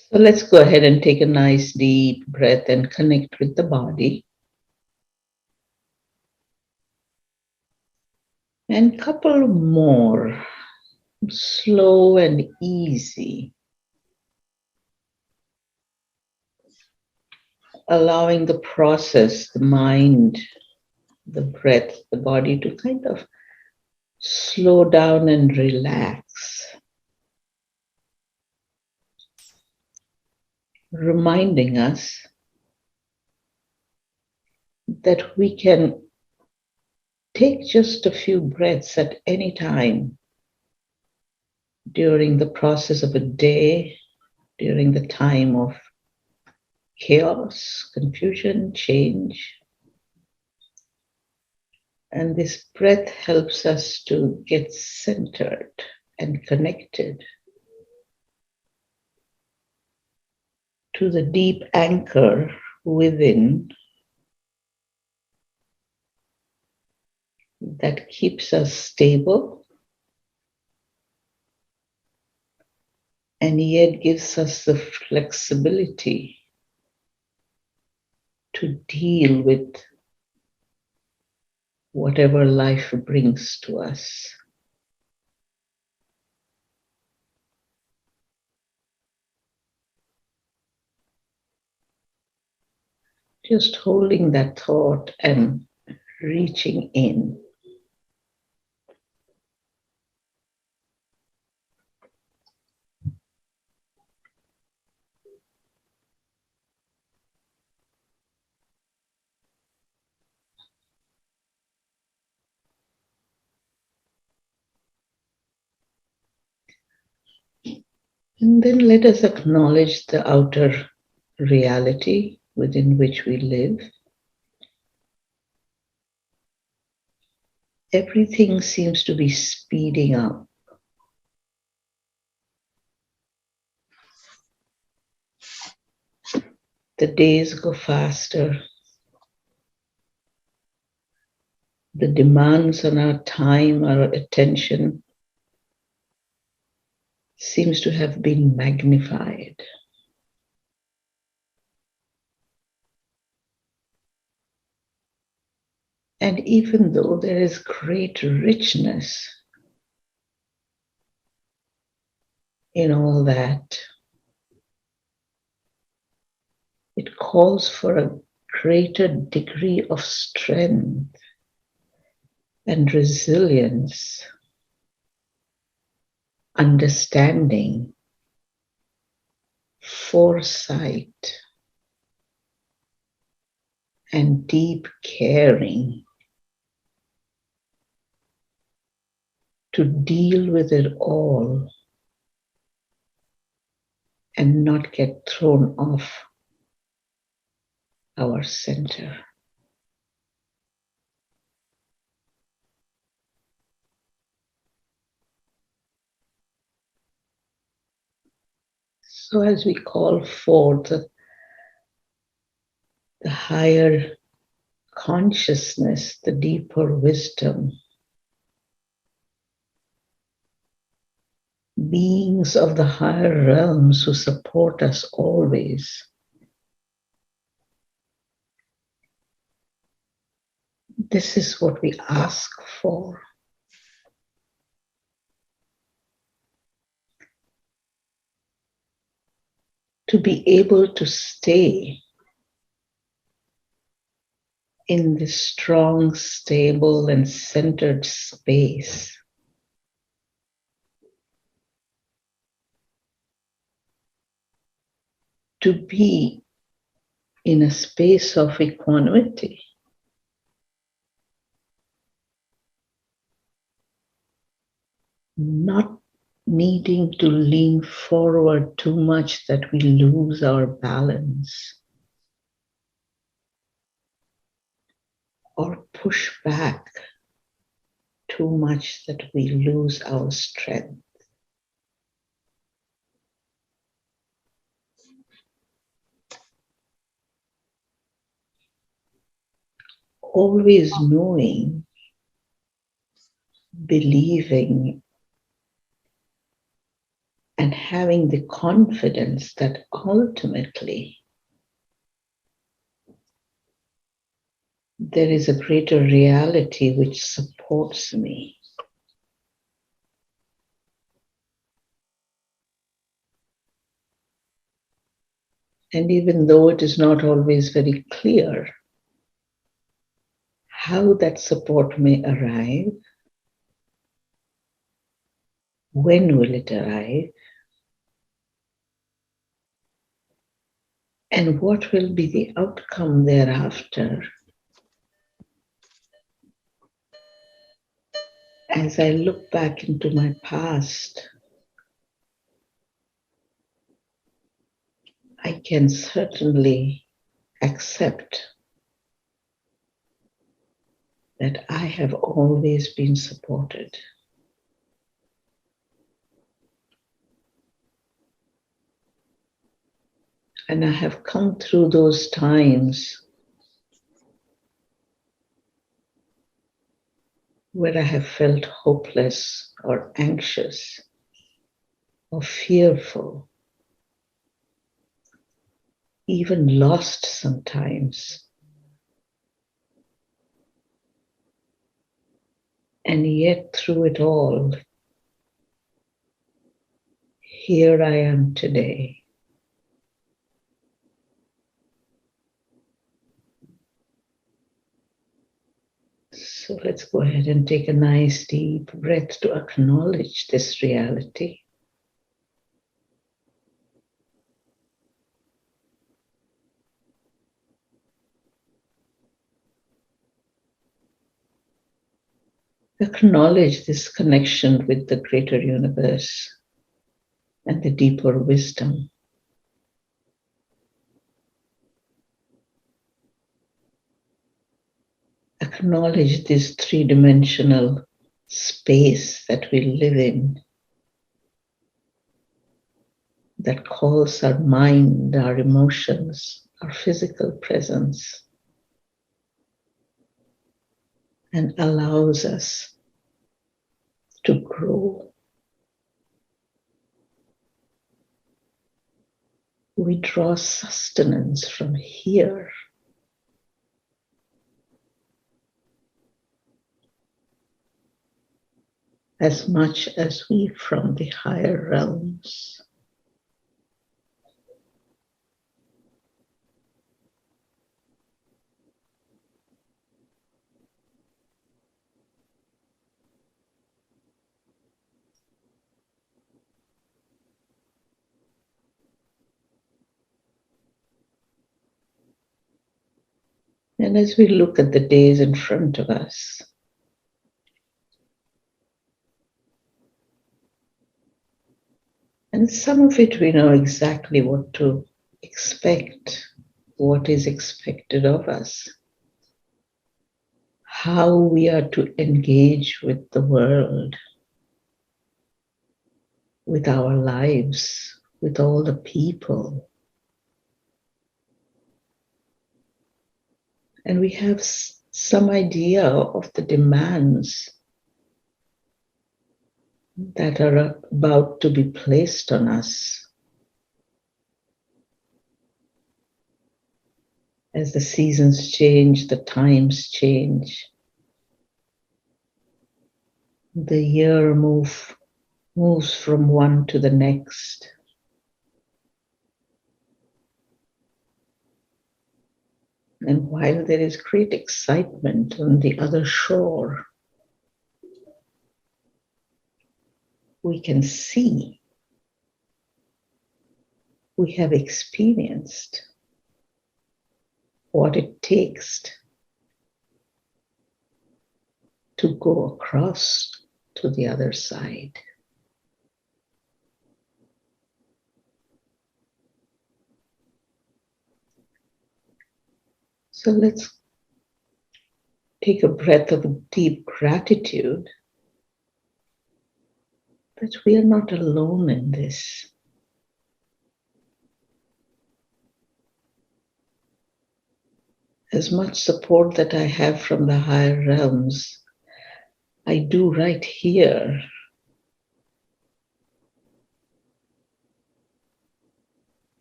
So let's go ahead and take a nice deep breath and connect with the body. And couple more, slow and easy, allowing the process, the mind, the breath, the body to kind of slow down and relax, reminding us that we can take just a few breaths at any time during the process of a day, during the time of chaos, confusion, change. And this breath helps us to get centered and connected to the deep anchor within that keeps us stable and yet gives us the flexibility to deal with whatever life brings to us. Just holding that thought and reaching in. And then let us acknowledge the outer reality within which we live. Everything seems to be speeding up. The days go faster. The demands on our time, our attention, seems to have been magnified. And even though there is great richness in all that, it calls for a greater degree of strength and resilience, understanding, foresight, and deep caring to deal with it all and not get thrown off our center. So as we call forth the higher consciousness, the deeper wisdom, beings of the higher realms who support us always, this is what we ask for. To be able to stay in this strong, stable, and centered space. To be in a space of equanimity. Not needing to lean forward too much that we lose our balance. Or push back too much that we lose our strength. Always knowing, believing, and having the confidence that ultimately there is a greater reality which supports me. And even though it is not always very clear how that support may arrive, when will it arrive, and what will be the outcome thereafter, as I look back into my past, I can certainly accept that I have always been supported. And I have come through those times where I have felt hopeless or anxious or fearful, even lost sometimes. And yet through it all, here I am today. So let's go ahead and take a nice deep breath to acknowledge this reality. Acknowledge this connection with the greater universe and the deeper wisdom. Acknowledge this three-dimensional space that we live in that calls our mind, our emotions, our physical presence, and allows us to grow. We draw sustenance from here. As much as we from the higher realms. And as we look at the days in front of us, and some of it we know exactly what to expect, what is expected of us, how we are to engage with the world, with our lives, with all the people. And we have some idea of the demands that are about to be placed on us as the seasons change, the times change, the year moves from one to the next. And while there is great excitement on the other shore, we can see, we have experienced what it takes to go across to the other side. So let's take a breath of deep gratitude that we are not alone in this. As much support that I have from the higher realms, I do right here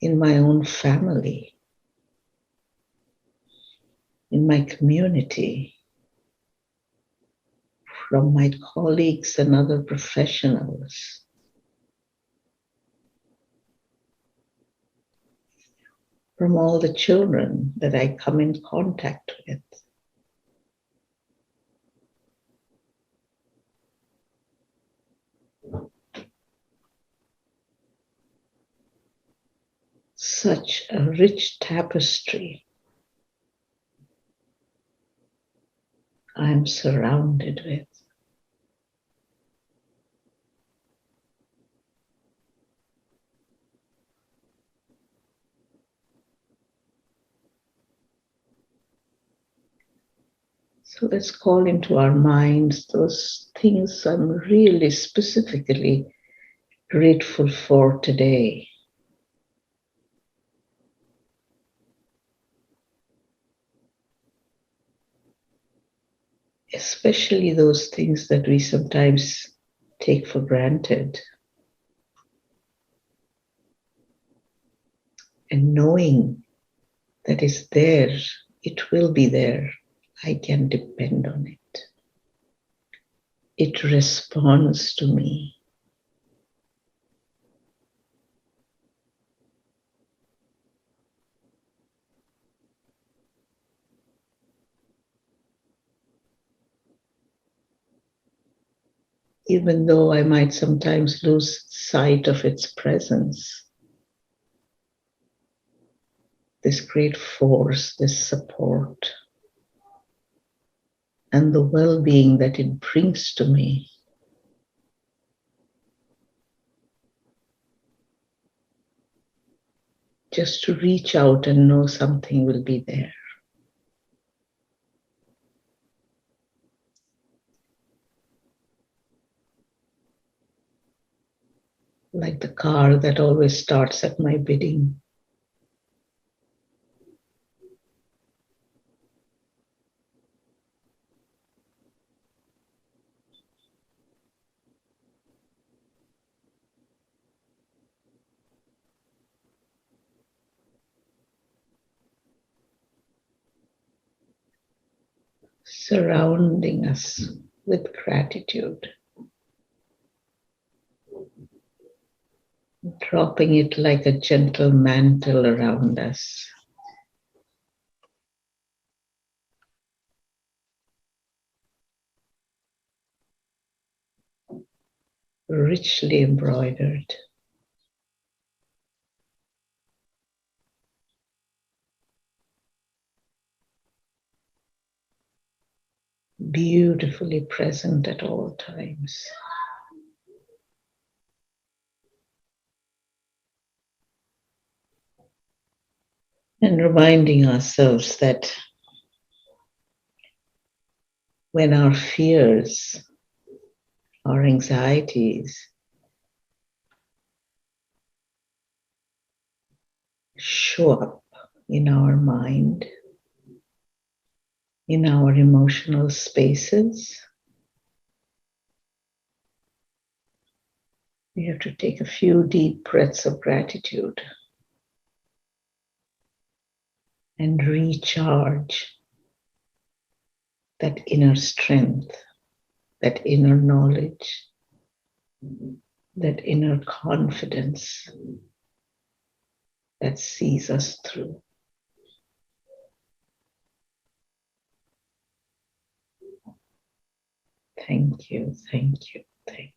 in my own family, in my community, from my colleagues and other professionals, from all the children that I come in contact with. Such a rich tapestry I'm surrounded with. So let's call into our minds those things I'm really specifically grateful for today. Especially those things that we sometimes take for granted. And knowing that it's there, it will be there, I can depend on it. It responds to me. Even though I might sometimes lose sight of its presence, this great force, this support, and the well-being that it brings to me. Just to reach out and know something will be there. Like the car that always starts at my bidding. Surrounding us with gratitude. Dropping it like a gentle mantle around us. Richly embroidered. Beautifully present at all times. And reminding ourselves that when our fears, our anxieties show up in our mind, in our emotional spaces, we have to take a few deep breaths of gratitude and recharge that inner strength, that inner knowledge, that inner confidence that sees us through. Thank you, thank you, thank you.